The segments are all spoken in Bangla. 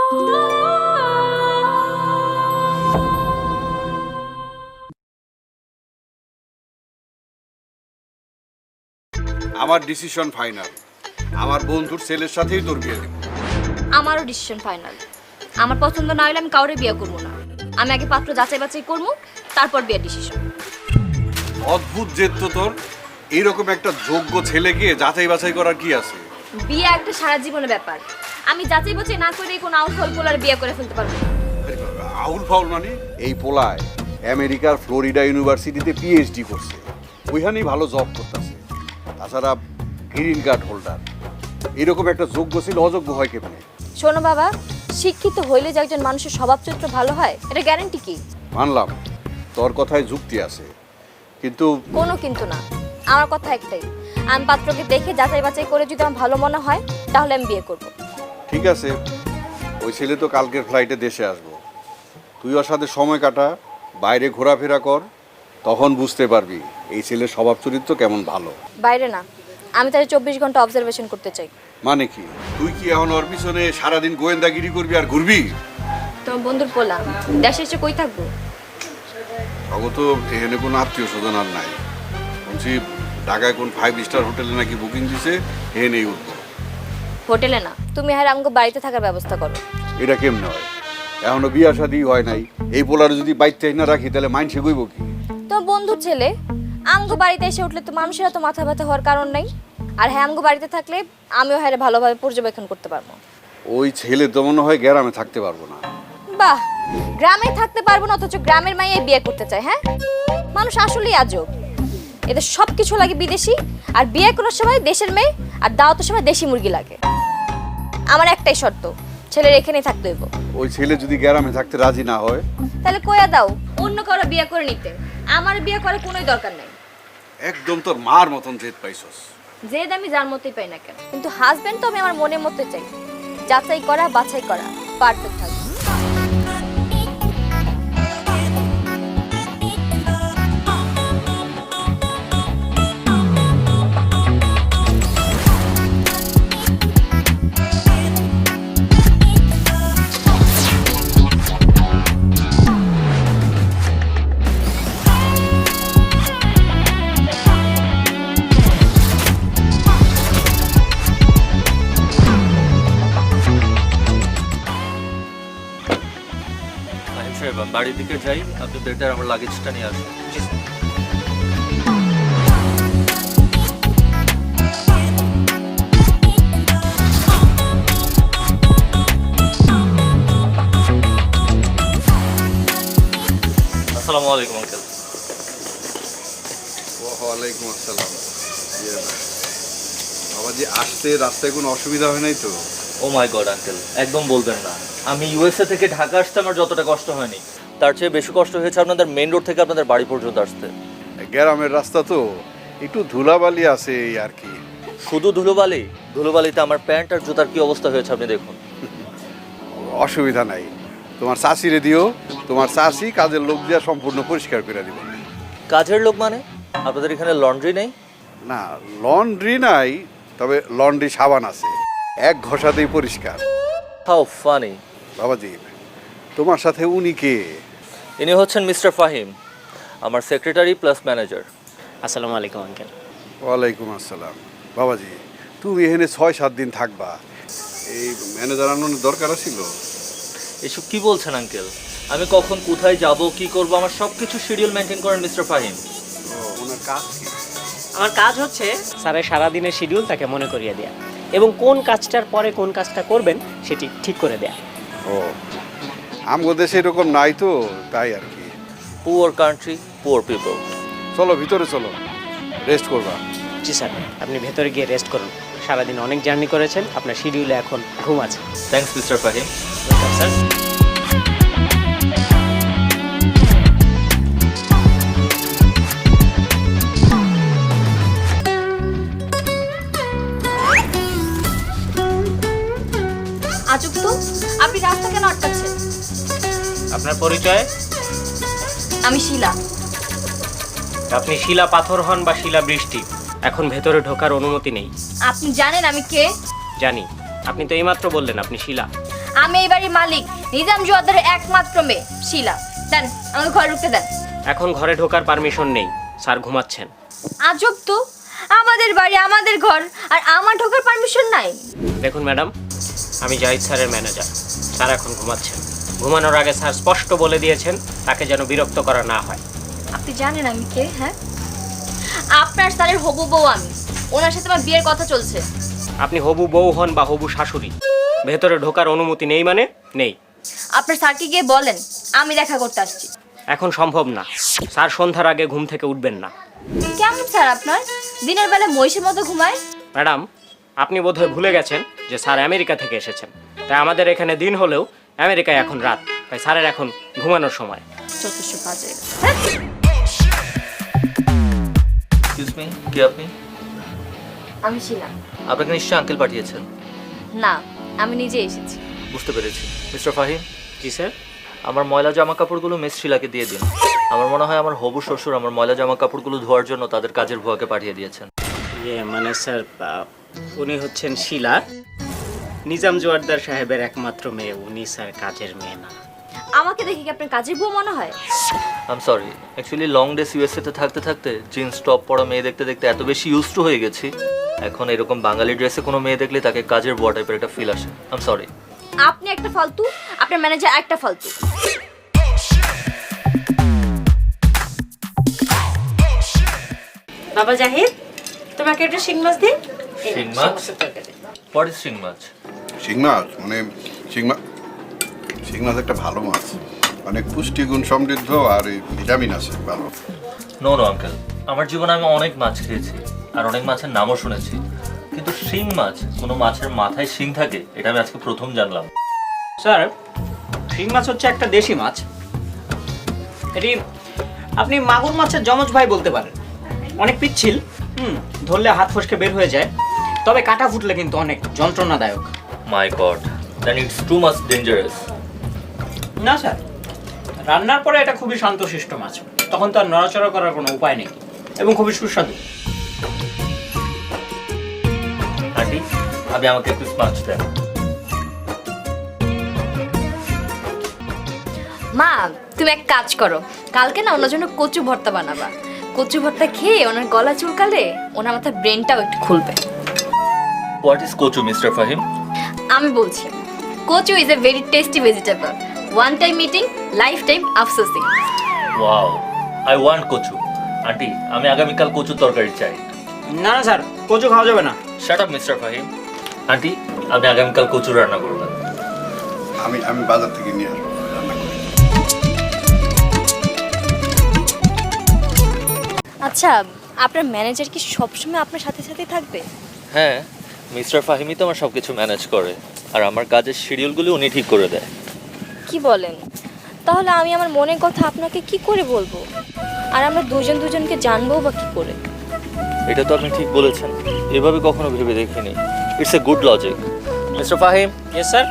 আমার ডিসিশন ফাইনাল, আমার বন্ধুর ছেলের সাথেই তোর বিয়ে দেব। আমারও ডিসিশন ফাইনাল। আমার পছন্দ না হলে আমি কাউরে বিয়ে করব না। আমি আগে পাত্র যাচাই বাছাই করবো, তারপর বিয়ের ডিসিশন। অদ্ভুত জেদ তো তোর। এইরকম একটা যোগ্য ছেলে গিয়ে যাচাই বাছাই করার কি আছে? বিয়ে একটা সারা জীবনের ব্যাপার। আমি যাচাই বাছাই না করে কোনো আউল পোলার বিয়ে করে ফেলতে পারবো না। আউল ফাউল মানে? এই পোলায় আমেরিকার ফ্লোরিডা ইউনিভার্সিটিতে পিএইচডি করছে, ওইখানেই ভালো জব করতেছে। তাছাড়া গ্রিন কার্ড হোল্ডার। এরকম একটা যোগ্য ছেলে অযোগ্য হয় কেমনে? শোনো বাবা, শিক্ষিত হইলে যে একজন মানুষের স্বভাব চরিত্র ভালো হয়, এটা গ্যারান্টি কি? মানলাম তোর কথায় যুক্তি আছে, কিন্তু কোনো কিন্তু না। আমার কথা একটাই, আমি পাত্রকে দেখে যাচাই বাছাই করে যদি আমার ভালো মনে হয় তাহলে আমি বিয়ে করব। ঠিক আছে, ওই ছেলে তো কালকের ফ্লাইটে দেশে আসবো। তুই ওর সাথে সময় কাটা, বাইরে ঘোরাফেরা কর, তখন বুঝতে পারবি এই ছেলের স্বভাব চরিত্র কেমন ভালো। বাইরে না, আমি তাহলে 24 ঘন্টা অবজারভেশন করতে চাই। মানে কি? তুই কি এখন ওর পিছনে সারাদিন গোয়েন্দাগিরি করবি আর ঘুরবি? তোমার বন্ধুর পোলা দেশে এসে কই থাকবো? তখন তো এখানে কোনো আত্মীয় স্বজন আর নাই। বলছি ঢাকায় কোন 5 স্টার হোটেলে নাকি বুকিং দিছে, এখানেই উঠবো। হোটেলে না, তুমি আর আমগো বাড়িতে থাকার ব্যবস্থা করো। এটা কেমনে হয়? এখনো বিয়া শাদী হয় নাই, এই পোলার যদি বাইতে না রাখি তাহলে মাইন্ডসে কইব কি? তোমার বন্ধুর ছেলে আমগো বাড়িতে এসে উঠলে তো মানুষেরা তো মাথা ব্যথা হওয়ার কারণ নাই। আর হ্যাঁ, আমগো বাড়িতে থাকলে আমিও হ্যাঁ ভালোভাবে পর্যবেক্ষণ করতে পারবো। ওই ছেলে তো মনে হয় গ্রামে থাকতে পারবো না। বাহ, গ্রামে থাকতে পারবো না অথচ গ্রামের মাইয়াই বিয়ে করতে চায়? হ্যাঁ, মানুষ আসলেই আজব। এদের সব কিছু লাগে বিদেশি, আর বিয়ে করার সময় দেশের মেয়ে, আর দাওয়াতের সময় দেশি মুরগি লাগে। আমার একটাই শর্ত, ছেলের এখানেই থাকতে হইব। ওই ছেলে যদি গ্রামে থাকতে রাজি না হয় তাহলে কইয়া দাও অন্য কারো বিয়ে করে নিতে। আমার বিয়ে করার কোনোই দরকার নাই। একদম তোর মার মতন জেদ পাইছস। জেদ আমি যার মতোই পাই না কেন, কিন্তু হাজবেন্ড তো আমি আমার মনের মতো চাই। যাচাই করা বাছাই করা পারফেক্ট থাকবে। বাড়ির দিকে যাই, আপনি বেটার আমার লাগেজটা নিয়ে আসুন। আসসালামু আলাইকুম আঙ্কেল। ওয়ালাইকুম আসসালাম। বাবাজি, আসতে রাস্তায় কোনো অসুবিধা হয় নাই তো? ও মাই গড আঙ্কেল, একদম বলবেন না। আমি ইউএসএ থেকে ঢাকা আসতে আমার যতটা কষ্ট হয়নি, তার চেয়ে বেশি কষ্ট হয়েছে আপনাদের মেইন রোড থেকে আপনাদের বাড়ি পর্যন্ত আসতে। গ্রামের রাস্তা তো একটু ধুলাবালি আছে এই আর কি। শুধু ধুলোবালি? ধুলোবালিতে আমার প্যান্ট আর জুতার কি অবস্থা হয়েছে আপনি দেখুন। অসুবিধা নাই, তোমার চাষিরে দিও, তোমার চাষি কাজের লোক দিয়া সম্পূর্ণ পরিষ্কার করে দিব। কাজের লোক মানে? আপনাদের এখানে লন্ড্রি নেই? না, লন্ড্রি নাই, তবে লন্ড্রি সাবান আছে, এক ঘষাতেই পরিষ্কার। How funny. বাবাজি, তোমার সাথে উনি কে? ইনি হচ্ছেন মিস্টার ফাহিম, আমার সেক্রেটারি প্লাস ম্যানেজার। আসসালামু আলাইকুম আঙ্কেল। ওয়ালাইকুম আসসালাম। বাবাজি, তুমি এখানে 6-7 দিন থাকবা, এই ম্যানেজার আনানোর দরকার ছিল? এসব কি বলছেন আঙ্কেল? আমি কখন কোথায় যাব কি করব আমার সব কিছু শিডিউল মেনটেন করেন মিস্টার ফাহিম। ওনার কাজ কি? আমার কাজ হচ্ছে স্যারের সারাদিনের শিডিউল তাকে মনে করিয়ে দেয়া এবং কোন কাজটার পরে কোন কাজটা করবেন সেটি ঠিক করে দেয়া। ও, আমগো দেশে এরকম নাই তো, তাই আর কি। Poor country, poor people. চলো ভিতরে চলো, রেস্ট করবা। জি স্যার, আপনি ভেতরে গিয়ে রেস্ট করুন। সারাদিন অনেক জার্নি করেছেন, আপনার শিডিউলে এখন ঘুম আছে। Thanks mister Fahim. স্যার, আজব তো, আপনি রাস্তা কেন আটকাচ্ছেন? আপনার পরিচয়? আমি শিলা। আপনি শিলা পাথর হন বা শিলা বৃষ্টি, এখন ভেতরে ঢোকার অনুমতি নেই। আপনি জানেন আমি কে? জানি, আপনি তো এইমাত্র বললেন আপনি শিলা। আমি এই বাড়ির মালিক, নিজাম জোয়ারদারের একমাত্র মেয়ে শিলা। দেন আমাকে ঘরে ঢুকতে দেন। এখন ঘরে ঢোকার পারমিশন নেই, স্যার ঘুমাচ্ছেন। আজব তো, আমাদের বাড়ি আমাদের ঘর আর আমার ঢোকার পারমিশন নাই। দেখুন ম্যাডাম, আমি জাহিদ স্যারের ম্যানেজার। স্যার এখন ঘুমাচ্ছেন। ঘুমানোর আগে স্যার স্পষ্ট বলে দিয়েছেন তাকে যেন বিরক্ত করা না হয়। আপনি জানেন আমি কে? হ্যাঁ, আপনার স্যারের হবু বউ আমি। ওনার সাথে আমার বিয়ের কথা চলছে। আপনি হবু বউ হন বা হবু শাশুড়ি, ভেতরে ঢোকার অনুমতি নেই মানে নেই। আপনার স্যারকে গিয়ে বলেন আমি দেখা করতে আসছি। এখন সম্ভব না, স্যার সন্ধ্যার আগে ঘুম থেকে উঠবেন না। কেমন স্যার আপনার? দিনের বেলা মহিষের মতো ঘুমায়। ম্যাডাম, আপনি বোধহয় ভুলে গেছেন যে স্যার আমেরিকা থেকে এসেছেন। তাই আমাদের এখানে দিন হলেও আমেরিকায় এখন রাত, তাই স্যারের এখন ঘুমানোর সময়। যথেষ্ট বাজে। এক্সকিউজ মি, কে আপনি? আমি ছিলাম আপনাকে নিশ্চয়ই আঙ্কেল পাঠিয়েছেন। না, আমি নিজে এসেছি। বুঝতে পেরেছি। মিস্টার ফাহিম, জি স্যার। আমার ময়লা জামা কাপড়গুলো মিস শিলাকে দিয়ে দিন। আমার মনে হয় আমার হবু শ্বশুর আমার ময়লা জামা কাপড়গুলো ধোয়ার জন্য তাদের কাজের ভুয়াকে পাঠিয়ে দিয়েছেন। মানে স্যার, উনি হচ্ছেন শিলা, নিজাম জোয়ারদার সাহেবের একমাত্র মেয়ে। উনি স্যার কাজের মেয়ে না। আমাকে দেখে কি আপনার কাজের বউ মনে হয়? আম সরি, অ্যাকচুয়ালি লং ডেস ইউএসএতে থাকতে থাকতে জিন্স টপ পরা মেয়ে দেখতে দেখতে এত বেশি ইউজ টু হয়ে গেছি, এখন এরকম বাঙালি ড্রেসে কোনো মেয়ে দেখলে তাকে কাজের বুয়া টাইপের একটা ফিল আসে। আম সরি। আপনি একটা ফালতু, আপনার ম্যানেজার একটা ফালতু। বাবা জাহিদ, তোমাকে একটা শিং মাছ দিন। শিং মাছ? হোয়াট ইজ শিং মাছ? শিং মাছ মানে শিং মাছ একটা ভালো মাছ, অনেক পুষ্টিগুণ সমৃদ্ধ আর এই ভিটামিন আছে ভালো। নো নো আঙ্কেল, আমার জীবনে আমি অনেক মাছ খেয়েছি আর অনেক মাছের নামও শুনেছি, কিন্তু শিং মাছ, কোনো মাছের মাথায় শিং থাকে, এটা আমি আজকে প্রথম জানলাম। স্যার, শিং মাছ হচ্ছে একটা দেশি মাছ। এটি আপনি মাগুর মাছের যমজ ভাই বলতে পারেন। অনেক পিচ্ছিল, ধরলে হাত ফসকে বের হয়ে যায়, তবে কাটা ফুটলে কিন্তু অনেক যন্ত্রণাদায়ক। My God, then it's too much dangerous. না স্যার, রান্নার পরে এটা খুবই শান্তশিষ্ট মাছ, তখন তো আর নড়াচড়া করার কোনো উপায় নেই, এবং খুবই সুস্বাদু। আন্টি, আপনি আমাকে একটু মাছ দেন। মা, তুমি এক কাজ করো, কালকে না ওনার জন্য কচু ভর্তা বানাবা। কচু ভর্তা খেয়ে ওনার গলা চুলকালে ওনার মাথার ব্রেনটাও একটু খুলবে। হোয়াট ইজ কচু, মিস্টার ফাহিম? আমি বলছি, কচু is a very tasty vegetable. One time eating, life time আফসোসিং। ওয়াও, আই ওয়ান্ট কচু। আন্টি, আমি আগামীকাল কচুর তরকারি চাই। না না স্যার, কচু খাওয়া যাবে না। Shut up mister Fahim. Aunty, আপনি আগামীকাল কচু রান্না করবেন। আমি বাজার থেকে নিয়ে আসবো রান্না করে। আচ্ছা, আপনার ম্যানেজার কি সবসময় আপনার সাথে সাথে থাকবে? হ্যাঁ, মিস্টার ফাহিমই তো আমার সব কিছু ম্যানেজ করে, আর আমার কাজের শিডিউলগুলো উনি ঠিক করে দেয়। কি বলেন? তাহলে আমি আমার মনের কথা আপনাকে কি করে বলবো? আর আমরা দুজনকে জানবো বা কি করে? এটা তো আপনি ঠিক বলেছেন, এভাবে কখনো ভেবে দেখিনি। It's a good logic. Mister Fahim, yes sir.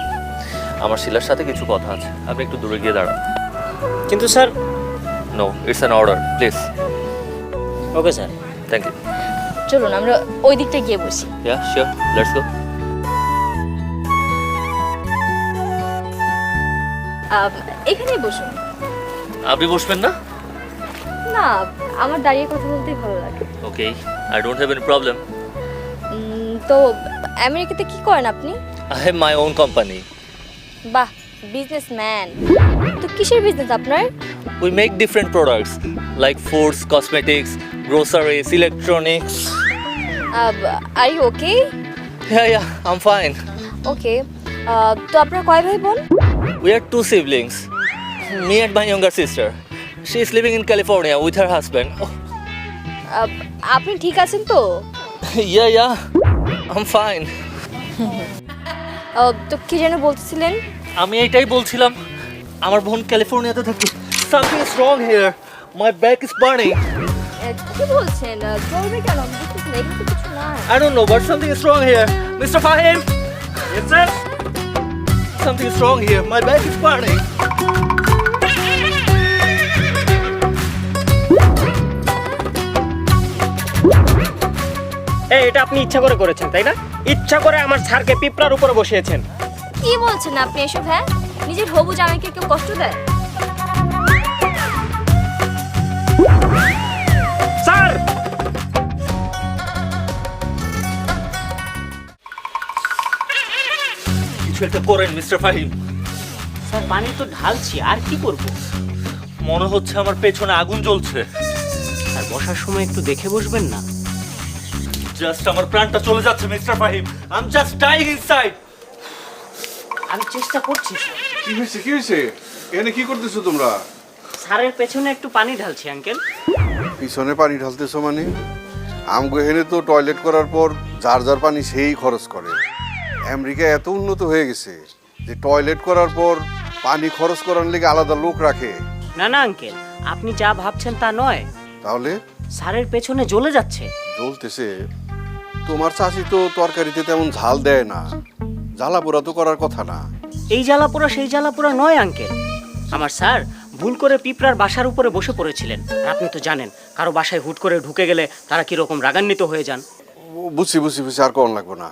আমার শিলার সাথে কিছু কথা আছে, আপনি একটু দূরে গিয়ে দাঁড়ান। কিন্তু sir. No, it's an order, please. Okay sir. Thank you. চলুন আমরা ওই দিকটা গিয়ে বসি। Yeah sure, let's go. এখানেই বসুন। আপনি বসবেন না? না, আমার দাঁড়িয়ে কথা বলতেই ভালো লাগে। Okay, I don't have any problem. তো আমেরিকাতে কি করেন আপনি? I have my own company. বাহ, বিজনেসম্যান। তো কিসের বিজনেস আপনার? We make different products like foods, cosmetics, groceries, electronics. Are you okay? Yeah, I'm fine. Okay. তো আপনার কয় ভাই বোন? We are two siblings. Me and my younger sister. She is living in California with her husband. Oh, আপনি ঠিক আছেন তো? yeah, I'm fine. তো কি যেন বলতেছিলেন? আমি এটাই বলছিলাম, আমার বোন ক্যালিফোর্নিয়াতে থাকে। Something is wrong here. My back is burning. কি বলছেন? চলবে কেন? আমি বুঝতেছি না, এখানে তো কিছু না। I don't know, but something is wrong here. Mr. Fahim? Yes sir. Something is wrong here. My back is burning. এটা আপনি ইচ্ছা করে করেছেন, তাই না? ইচ্ছা করে আমার স্যারকে পিঁপড়ার উপরে বসিয়েছেন। কি কি বলছেন আপনি এসব? হ্যাঁ, নিজের হবু জামাইকে কেউ কষ্ট দেয়? স্যার, কিছু একটা করেন মিস্টার ফাহিম। স্যার পানি তো ঢালছি, আর কি করব? মনে হচ্ছে আমার পেছনে আগুন জ্বলছে। স্যার বসার সময় একটু দেখে বসবেন না? জাস্ট আমার প্রাণটা চলে যাচ্ছে mister Fahim. I am just dying inside. আমি চেষ্টা করছি স্যার। কি হয়েছে কি হয়েছে? এখানে কি করতেছো তোমরা? স্যারের পেছনে একটু পানি ঢালছি আঙ্কেল। পিছনে পানি ঢালতেছো মানে? আমগো এখানে তো টয়লেট করার পর যার যার পানি সেই খরচ করে। আমেরিকা এত উন্নত হয়ে গেছে যে টয়লেট করার পর পানি খরচ করার লেগে আলাদা লোক রাখে। না না আঙ্কেল, আপনি যা ভাবছেন তা নয়। তাহলে স্যারের পেছনে জ্বলে যাচ্ছে। জ্বলতেছে? তোমার চাচি তো তরকারিতে তেমন ঝাল দেয় না, জ্বালা পোড়া তো করার কথা না। এই জ্বালাপোড়া সেই জ্বালাপোড়া নয় আঙ্কেল। আমার স্যার ভুল করে পিঁপড়ার বাসার উপরে বসে পড়েছিলেন। আর আপনি তো জানেন, কারো বাসায় হুট করে ঢুকে গেলে তারা কিরকম রাগান্বিত হয়ে যান। বুঝছি বুঝছি বুঝছি, আর কোন লাগবে না।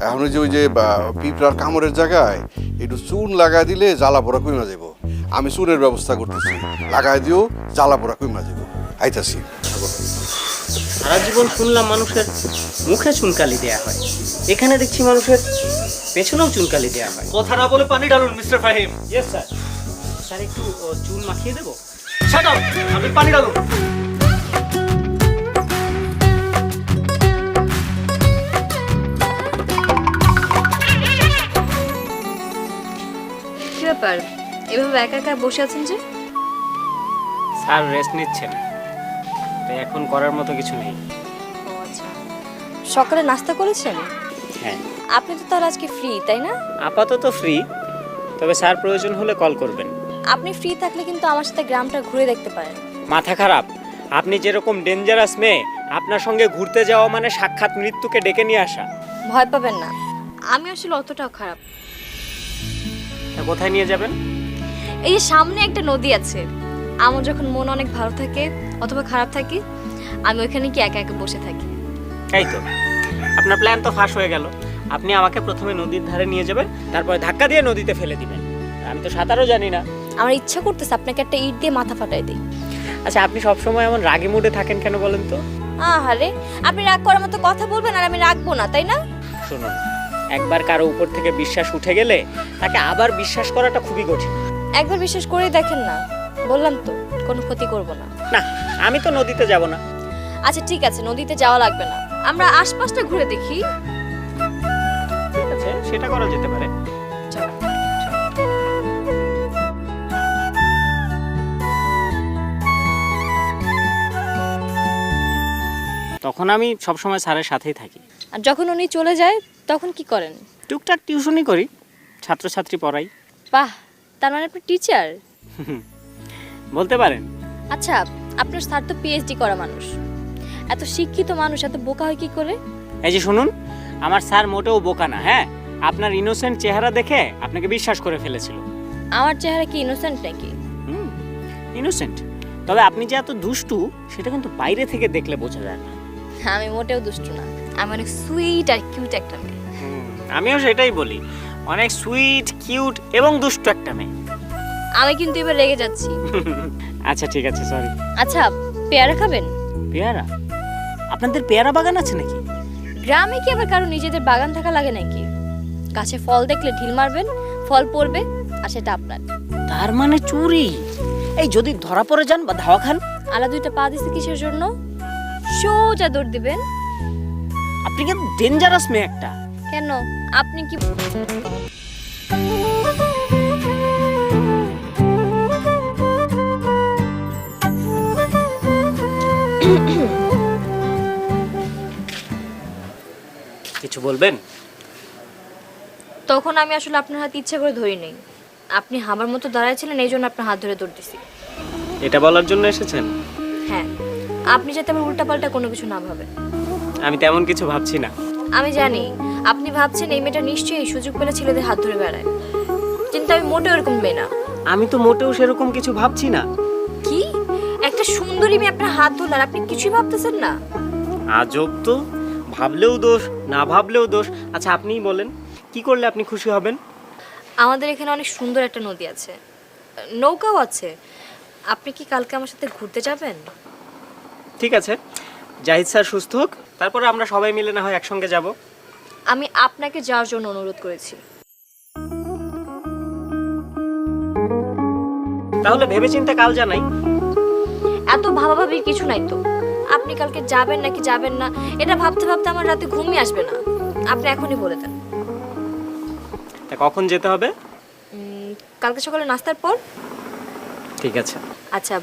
এখন ওই যে পিঁপড়ার কামড়ের জায়গায় একটু চুন লাগাই দিলে জ্বালা পোড়া কমে যাব। আমি চুনের ব্যবস্থা করতেছি, লাগাই দিও, জ্বালা পোড়া কমে যাব। আইতাছি। সারা জীবন শুনলাম মানুষের মুখে চুনকালি দেয়া হয়, এখানে দেখছি মানুষের পেছনেও চুনকালি দেয়া হয়। কথা না বলে পানি ঢালুন mister Fahim. Yes sir. Sir একটু চুন মাখিয়ে দেবো? শাট আপ, আপনি পানি ঢালুন। কি ব্যাপার, এভাবে একা একা বসে আছেন যে? স্যার রেস্ট নিচ্ছেন, তাই এখন করার মতো কিছু নেই। ও আচ্ছা, সকালে নাস্তা করেছেন? হ্যাঁ। আপনি তো তার আজকে ফ্রি, তাই না? আপাতত ফ্রি, তবে স্যার প্রয়োজন হলে কল করবেন। আপনি ফ্রি থাকলে কিন্তু আমার সাথে গ্রামটা ঘুরে দেখতে পারেন। মাথা খারাপ? আপনি যেরকম ডেঞ্জারাস মেয়ে, আপনার সঙ্গে ঘুরতে যাওয়া মানে সাক্ষাৎ মৃত্যুকে ডেকে নিয়ে আসা। ভয় পাবেন না, আমি আসলে অতটাও খারাপ। তা কোথায় নিয়ে যাবেন? এই যে সামনে একটা নদী আছে, আমার যখন মন অনেক ভালো থাকে অথবা খারাপ থাকে, আমি ওইখানে কি একা একা বসে থাকি। এই তো, আপনার প্ল্যান তো ফাঁস হয়ে গেল। আপনি আমাকে প্রথমে নদীর ধারে নিয়ে যাবেন, তারপরে ধাক্কা দিয়ে নদীতে ফেলে দিবেন। আমি তো সাঁতারও জানি না। আমার ইচ্ছা করতেছে আপনাকে একটা ইট দিয়ে মাথা ফাটাই দিই। আচ্ছা, আপনি সবসময় এমন রাগী মুডে থাকেন কেন বলেন তো? আহারে, আপনি রাগ করার মতো কথা বলবেন আর আমি রাখবো না, তাই না? শুনুন, একবার কারো উপর থেকে বিশ্বাস উঠে গেলে তাকে আবার বিশ্বাস করাটা খুবই কঠিন। একবার বিশ্বাস করেই দেখেন না, বললাম তো কোনো ক্ষতি করব না। না, আমি তো নদীতে যাব না। আচ্ছা ঠিক আছে, নদীতে যাওয়া লাগবে না, আমরা আশপাশটা ঘুরে দেখি। ঠিক আছে, সেটা করা যেতে পারে। চলো। তখন আমি সবসময় স্যারের সাথেই থাকি। আর যখন উনি চলে যায় তখন কি করেন? টুকটাক টিউশনই করি, ছাত্রছাত্রী পড়াই। বাহ, তার মানে আপনি টিচার? বলতে পারেন। আচ্ছা, আপনার স্যার তো পিএইচডি করা মানুষ, এত শিক্ষিত মানুষ এত বোকা হয় কি করে? এই যে শুনুন, আমার স্যার মোটেও বোকা না। হ্যাঁ, আপনার ইনোসেন্ট চেহারা দেখে আপনাকে বিশ্বাস করে ফেলেছিল। আমার চেহারা কি ইনোসেন্ট নাকি? ইনোসেন্ট, তবে আপনি যে এত দুষ্টু সেটা কিন্তু বাইরে থেকে দেখলে বোঝা যায় না। আমি মোটেও দুষ্টু না, আমি অনেক সুইট আর কিউট একটা মেয়ে। আমিও সেটাই বলি, অনেক সুইট, কিউট এবং দুষ্টু একটা মেয়ে। আমি কিন্তু এবার রেগে যাচ্ছি। আচ্ছা ঠিক আছে, সরি। আচ্ছা, পেয়ারা খাবেন? পেয়ারা? আপনাদের পেয়ারা বাগান আছে নাকি? গ্রামে কি আবার কারো নিজেদের বাগান থাকা লাগে নাকি? গাছে ফল দেখলে ঢিল মারবেন, ফল পড়বে আর সেটা আপনার। তার মানে চুরি। এই যদি ধরা পড়ে যান বা ধাওয়া খান? আলা দুইটা পা দিছে কিসের জন্য? সোজা দৌড় দিবেন। আপনি কি ডেঞ্জারাস মেয়ে একটা? কেন, আপনি কি? কিছু বলবেন? তখন আমি আসলে আপনার হাত ইচ্ছা করে ধরি নেই, আপনি হামার মতো দাঁড়াইছিলেন, এই জন্য আপনার হাত ধরে দৌড় দিছি। এটা বলার জন্য এসেছেন? হ্যাঁ, আপনি যাতে আমার উল্টাপাল্টা কোনো কিছু না ভাবেন। আমি তেমন কিছু ভাবছি না। আমি জানি আপনি ভাবছেন এই মেয়েটা নিশ্চয়ই সুযোগ পেলে ছেলেদের হাত ধরে বেড়ায়, কিন্তু আমি মোটেও এরকম মেয়ে না। আমি তো মোটেও সেরকম কিছু ভাবছি না। কি, একটা সুন্দরী মেয়ে আপনার হাত ধরল আর আপনি কিছুই ভাবতেছেন না? আজব তো, ভাবলেও দোষ, না ভাবলেও দোষ। আচ্ছা আপনিই বলেন, কি করলে আপনি খুশি হবেন? আমাদের এখানে অনেক সুন্দর একটা নদী আছে, নৌকাও আছে। আপনি কি কালকে আমার সাথে ঘুরতে যাবেন? ঠিক আছে, জাহিদ স্যার সুস্থ হোক, তারপরে আমরা সবাই মিলে না হয় একসঙ্গে যাব। আমি আপনাকে যাওয়ার জন্য অনুরোধ করেছি। তাহলে ভেবেচিন্তে কাল জানাই। এত ভাবাভাবির কিছু নাই তো। আপনি কালকে যাবেন নাকি যাবেন না এটা ভাবতে ভাবতে আমার রাতে ঘুমই আসবে না। আপনি এখনই বলে দেন। তা কখন যেতে হবে? কালকে সকালে নাস্তার পর। ঠিক আছে, আচ্ছা,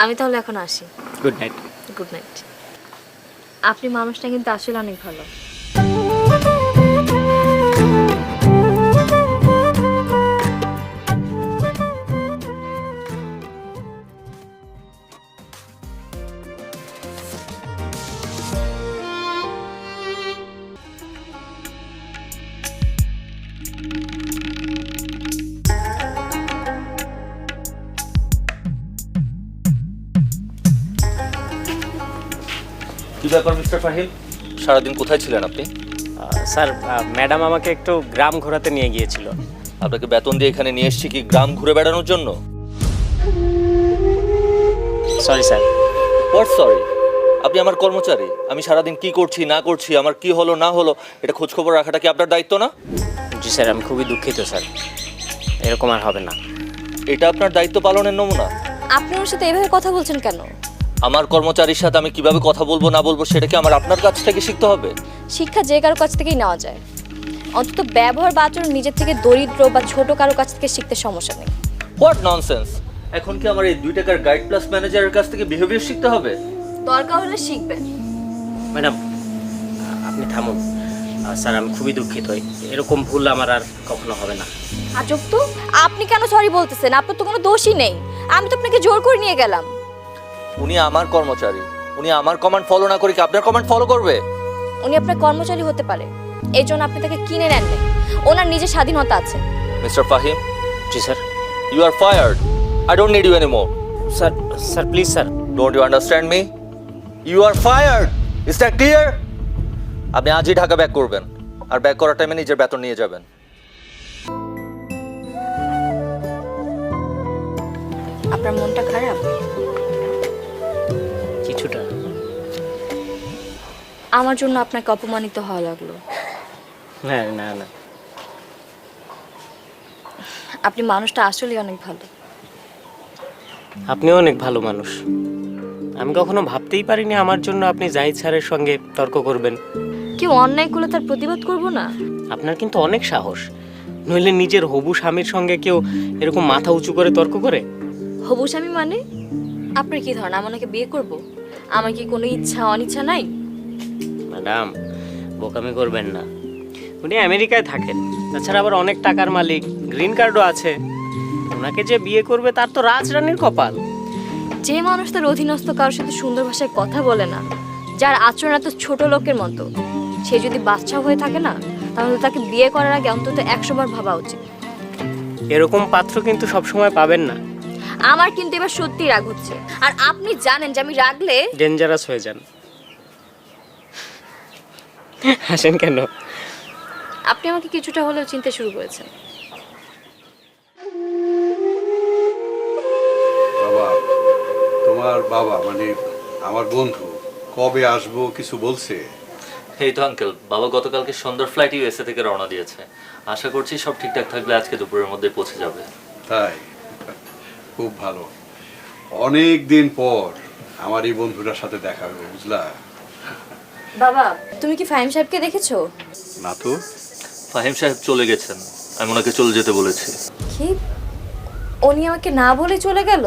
আমি তাহলে এখন আসি। Good night. Good night. আপনি মানুষটা কিন্তু আসলে অনেক ভালো। কি ব্যাপার মিস্টার ফাহিম, সারাদিন কোথায় ছিলেন আপনি? স্যার, ম্যাডাম আমাকে একটু গ্রাম ঘোরাতে নিয়ে গিয়েছিল। আপনাকে বেতন দিয়ে এখানে নিয়ে এসেছি কি গ্রাম ঘুরে বেড়ানোর জন্য? Sorry sir. What sorry? আপনি আমার কর্মচারী। আমি সারাদিন কি করছি না করছি, আমার কি হলো না হলো, এটা খোঁজ খবর রাখাটা কি আপনার দায়িত্ব না? জি স্যার, আমি খুবই দুঃখিত স্যার, এরকম আর হবে না। এটা আপনার দায়িত্ব পালনের নমুনা? আপনি ওর সাথে এভাবে কথা বলছেন কেন? আমার কর্মচারীর সাথে আমি কিভাবে কথা বলবো না বলবো সেটা কি আমার আপনার কাছ থেকে শিখতে হবে? শিক্ষা যে কারো কাছ থেকেই নেওয়া যায়, অন্তত ব্যবহার বা আচরণ নিজের থেকে দরিদ্র বা ছোট কারো কাছ থেকে শিখতে সমস্যা নেই। What nonsense! এখন কি আমার এই 2 টাকার গাইড প্লাস ম্যানেজারের কাছ থেকে বিহেভিয়ার শিখতে হবে? দরকার হলে শিখবেন। ম্যাডাম, আপনি থামুন। স্যার, আমি খুবই দুঃখিত, এরকম ভুল আমার আর কখনো হবে না। আজব তো, আপনি কেন সরি বলতেছেন? আপনার তো কোনো দোষই নেই, আমি তো আপনাকে জোর করে নিয়ে গেলাম। উনি আমার কর্মচারী, উনি আমার কমান্ড ফলো না করে কি আপনার কমান্ড ফলো করবে? উনি আপনার কর্মচারী হতে পারে, এই জন্য আপনি তাকে কিনে নেন নাই। ওনার নিজের স্বাধীনতা আছে। Mister Fahim, G sir. you are fired. I don't need you anymore. Sir, sir please sir. Don't you understand me? You are fired. Is that clear? আপনি আজই ঢাকা ব্যাক করবেন, আর ব্যাক করার টাইমে নিজের বেতন নিয়ে যাবেন। আপনার মনটা খারাপ? কিছুটা। আমার জন্য আপনাকে অপমানিত হওয়া লাগলো। না না না, আপনি মানুষটা আসলেই অনেক ভালো। আপনিও অনেক ভালো মানুষ। আমি কখনো ভাবতেই পারিনি আমার জন্য আপনি জাহিদ স্যারের সঙ্গে তর্ক করবেন। কেউ অন্যায় করলে তার প্রতিবাদ করব না? আপনার কিন্তু অনেক সাহস, নইলে নিজের হবু স্বামীর সঙ্গে কেউ এরকম মাথা উঁচু করে তর্ক করে? হবু স্বামী মানে? আপনার কি ধারণা আমি ওনাকে বিয়ে করব? আমার কি কোনো ইচ্ছা অনিচ্ছা নাই? ম্যাডাম, বোকামি করবেন না। উনি আমেরিকায় থাকেন, তাছাড়া আবার অনেক টাকার মালিক, গ্রিন কার্ডও আছে। ওনাকে যে বিয়ে করবে তার তো রাজরানীর কপাল। যে মানুষ তার অধীনস্থ কারোর সাথে সুন্দর ভাষায় কথা বলে না, যার আচরণ এত ছোট লোকের মতো, সে যদি বাচ্চা হয়ে থাকে না, তাহলে তাকে বিয়ে করার আগে অন্তত 100 বার ভাবা উচিত। এরকম পাত্র কিন্তু সবসময় পাবেন না। আমার কিন্তু এবার সত্যি রাগ হচ্ছে, আর আপনি জানেন যে আমি রাগলে ডেঞ্জারাস হয়ে যান। হাসেন কেন? আপনি আমাকে কিছুটা হলেও চিনতে শুরু করেছেন। বাবা, তোমার বাবা মানে আমার বন্ধু কবে আসবো কিছু বলছে? এই তো আঙ্কেল, বাবা গতকালকে সন্ধ্যার ফ্লাইট ইউএসএ থেকে রওনা দিয়েছে। আশা করছি সব ঠিকঠাক থাকলে আজকে দুপুরের মধ্যে পৌঁছে যাবে। তাই? খুব ভালো। অনেক দিন পর আমার এই বন্ধুটার সাথে দেখা হবে, বুঝলা? বাবা, তুমি কি ফাহিম সাহেবকে দেখেছো? না তো। ফাহিম সাহেব চলে গেছেন, আমি ওনাকে চলে যেতে বলেছি। কি? উনি আমাকে না বলে চলে গেল?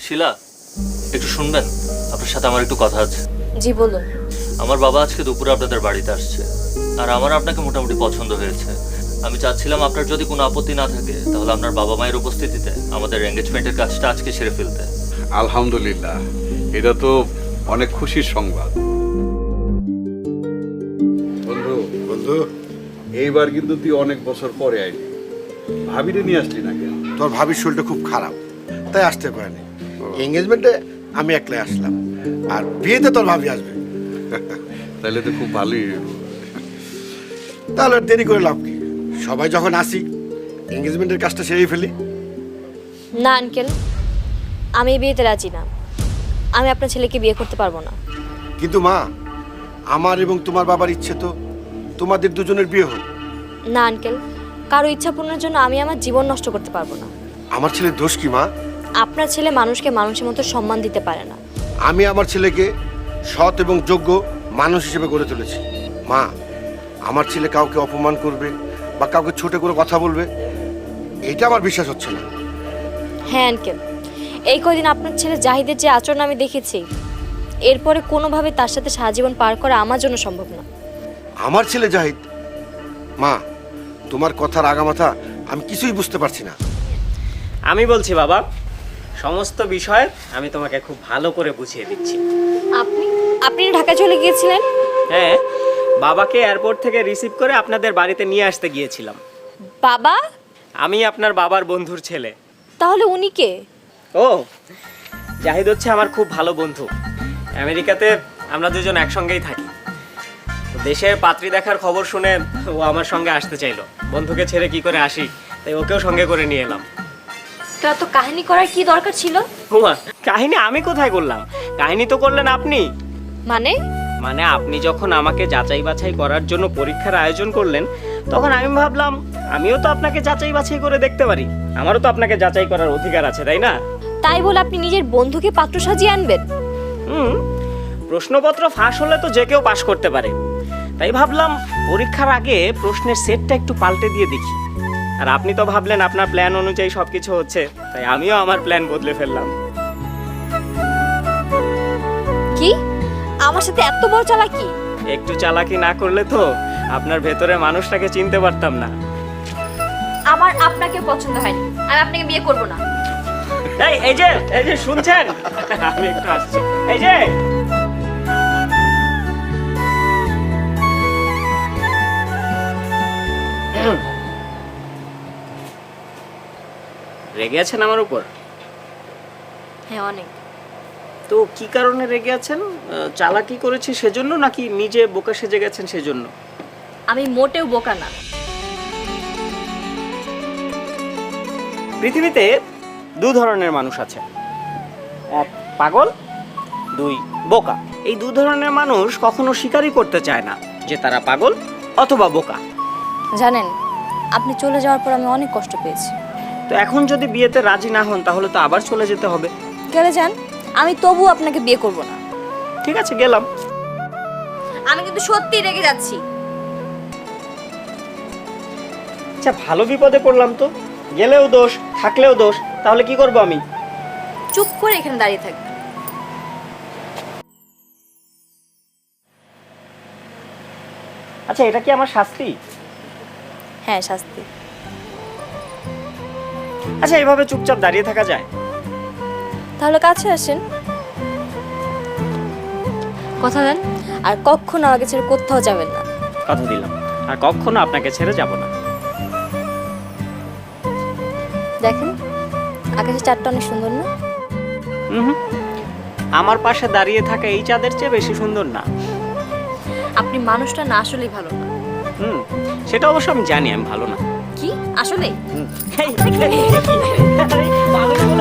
শিলা, একটু শুনবেন? আপনার সাথে আমার একটু কথা আছে। জি বলুন। আমার বাবা আজকে দুপুরে আপনাদের বাড়িতে আসছে, আর আমার আপনাকে মোটামুটি পছন্দ হয়েছে। আমি চাচ্ছিলাম আপনার যদি কোনো আপত্তি না থাকে তাহলে আপনার বাবা মায়ের উপস্থিতিতে আমাদের এঙ্গেজমেন্টের কাজটা আজকে সেরে ফেলতে। আলহামদুলিল্লাহ, এটা তো অনেক খুশির সংবাদ। বন্ধু, বন্ধু, এইবার কিন্তু তুই অনেক বছর পরে আইলি, ভাবিরে নিয়ে আসলি না কেন? তোর ভাবির শরীরটা খুব খারাপ, তাই আসতে পারেনি। এঙ্গেজমেন্টে আমি একলাই আসলাম, আর বিয়েতে তোর ভাবি আসবে। তাহলে তো খুব ভালোই। তাহলে আর দেরি করে লাভ কি? সবাই যখন আসি এঙ্গেজমেন্টের কাজটা সেরেই ফেলি। না আঙ্কেল, আমি এই বিয়েতে রাজি না। আমি আপনার ছেলেকে বিয়ে করতে পারবো না। কিন্তু মা, আমার এবং তোমার বাবার ইচ্ছে তো তোমাদের দুজনের বিয়ে হোক। না আঙ্কেল, কারো ইচ্ছা পূরণের জন্য আমি আমার জীবন নষ্ট করতে পারবো না। আমার ছেলের দোষ কি মা? আপনার ছেলে মানুষকে মানুষের মতো সম্মান দিতে পারে না। আমি আমার ছেলেকে সৎ এবং যোগ্য মানুষ হিসেবে গড়ে তুলেছি। মা, আমার ছেলে কাউকে অপমান করবে বা কাউকে ছোট করে কথা বলবে, এটা আমার বিশ্বাস হচ্ছে না। হ্যাঁ আঙ্কেল, এই কদিন আপনার ছেলে জাহিদের যে আচরণ আমি দেখেছি, এরপরে কোনোভাবে তার সাথে সারা জীবন পার করা আমার জন্য সম্ভব না। আমার ছেলে জাহিদ? মা, তোমার কথার আগামাথা আমি কিছুই বুঝতে পারছি না। আমি বলছি বাবা, সমস্ত বিষয় আমি তোমাকে খুব ভালো করে বুঝিয়ে দিচ্ছি। আপনি আপনি ঢাকা চলে গিয়েছিলেন? হ্যাঁ, বাবাকে এয়ারপোর্ট থেকে রিসিভ করে আপনাদের বাড়িতে নিয়ে আসতে গিয়েছিলাম। বাবা? আমি আপনার বাবার বন্ধুর ছেলে। তাহলে উনি কে? ও, জাহিদ হচ্ছে আমার খুব ভালো বন্ধু। আমেরিকাতে আমরা দুজন একসঙ্গেই থাকি। তো দেশে পাত্রী দেখার খবর শুনে ও আমার সঙ্গে আসতে চাইলো। বন্ধুকে ছেড়ে কি করে আসি, তাই ওকেও সঙ্গে করে নিয়ে এলাম। তো এত কাহিনী করার কি দরকার ছিল? হুমা, কাহিনী আমি কোথায় করলাম? কাহিনী তো করলেন আপনি। মানে? মানে আপনি যখন আমাকে যাচাই বাছাই করার জন্য পরীক্ষার আয়োজন করলেন, তখন আমি ভাবলাম আমিও তো আপনাকে যাচাই বাছাই করে দেখতে পারি। আমারও তো আপনাকে যাচাই করার অধিকার আছে, তাই না? তাই বলে আপনি নিজের বন্ধুকে পাত্র সাজিয়ে আনবেন? প্রশ্নপত্র ফাঁস হলে তো যে কেউ পাশ করতে পারে। তাই ভাবলাম পরীক্ষার আগে প্রশ্নের সেটটা একটু পাল্টে দিয়ে দেখি। আর আপনি তো ভাবলেন আপনার প্ল্যান অনুযায়ী সবকিছু হচ্ছে, তাই আমিও আমার প্ল্যান বদলে ফেললাম। কি? আমার সাথে এত বড় চালাকি? একটু চালাকি না করলে তো আপনার ভেতরে মানুষটাকে চিনতে পারতাম না। আমার আপনাকে পছন্দ হয়নি, আমি আপনাকে বিয়ে করব না। এই যে শুনছেন, আমি একটু আসছি। এই যে রেগে আছেন আমার উপর? হ্যাঁ, অনেক। তো কি কারণে রেগে আছেন? চালাকি করেছি সেজন্য, নাকি নিজে বোকা সেজে গেছেন সেজন্য? আমি মোটেও বোকা না। পৃথিবীতে দু ধরনের মানুষ আছে, এক পাগল, দুই বোকা। এই দু ধরনের মানুষ কখনো স্বীকারই করতে চায় না যে তারা পাগল অথবা বোকা। জানেন, আপনি চলে যাওয়ার পর আমি অনেক কষ্ট পেয়েছি। তো এখন যদি বিয়েতে রাজি না হন, তাহলে তো আবার চলে যেতে হবে। গেলে যান, আমি তবু আপনাকে বিয়ে করব না। ঠিক আছে, গেলাম। আমি কিন্তু সত্যি রেগে যাচ্ছি। আচ্ছা, ভালো বিপদে পড়লাম তো। গেলেও দোষ, থাকলেও দোষ, তাহলে কি করব আমি? চুপ করে এখানে দাঁড়িয়ে থাকবে। আচ্ছা, এটা কি আমার শাস্তি? হ্যাঁ, শাস্তি। আচ্ছা, এইভাবে চুপচাপ দাঁড়িয়ে থাকা যায়? তাহলে কাছে আসেন, কথা দেন, আর কখনো আমাকে ছেড়ে কোথাও যাবেন না। কথা দিলাম, আর কখনো আপনাকে ছেড়ে যাব না। দেখেন, আকাশের চাঁদটা অনেক সুন্দর না? আমার পাশে দাঁড়িয়ে থাকা এই চাঁদের চেয়ে বেশি সুন্দর না। আপনি মানুষটা না আসলেই ভালো না। সেটা অবশ্য আমি জানি আমি ভালো না। কি আসলেই? এই, পাগল বলে